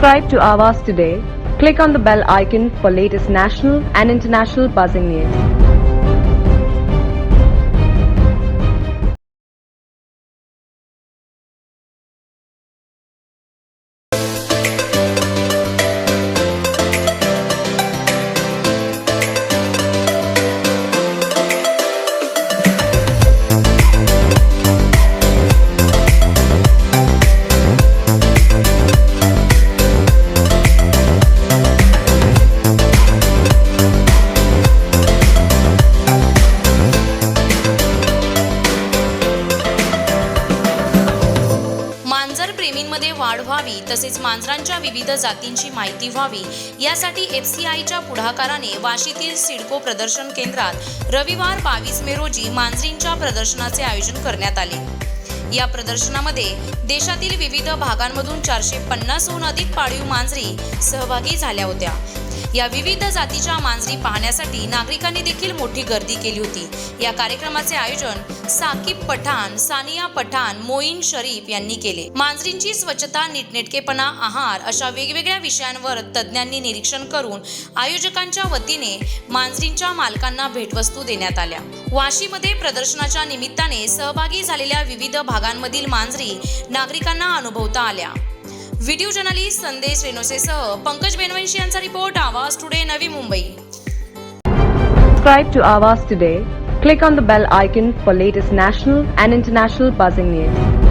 Subscribe to Awaaz today. Click on the bell icon for latest national and international buzzing news. मांजर प्रेमींमध्ये वाढ व्हावी तसेच मांजरांच्या विविध जातींची माहिती व्हावी यासाठी FCIच्या पुढाकाराने वाशीतील सिडको प्रदर्शन केंद्रात रविवार 22 मे रोजी मांजरींच्या प्रदर्शनाचे आयोजन करण्यात आले। या प्रदर्शनामध्ये देशातील विविध भागांमधून 450हून अधिक पाळीव मांजरी सहभागी झाल्या होत्या। या विविध जातीच्या मांजरी पाहण्यासाठी नागरिकांनी देखील मोठी गर्दी केली होती। या कार्यक्रमाचे आयोजन साकिब पठाण, सानिया पठाण, मोईन शरीफ यांनी केले। मांजरींची स्वच्छता, नीटनेटकेपणा, आहार अशा वेगवेगळ्या विषयांवर तज्ज्ञांनी निरीक्षण करून आयोजकांच्या वतीने मांजरींच्या मालकांना भेटवस्तू देण्यात आल्या। वाशीमध्ये प्रदर्शनाच्या निमित्ताने सहभागी झालेल्या विविध भागांमधील मांजरी नागरिकांना अनुभवता आल्या। व्हिडिओ जर्नलिस्ट संदेश रेनोसेसह पंकज बेनवंशी यांचा रिपोर्ट, आवाज today, Navi Mumbai. Subscribe to Awaaz today. Click on the bell icon for latest national and international buzzing news.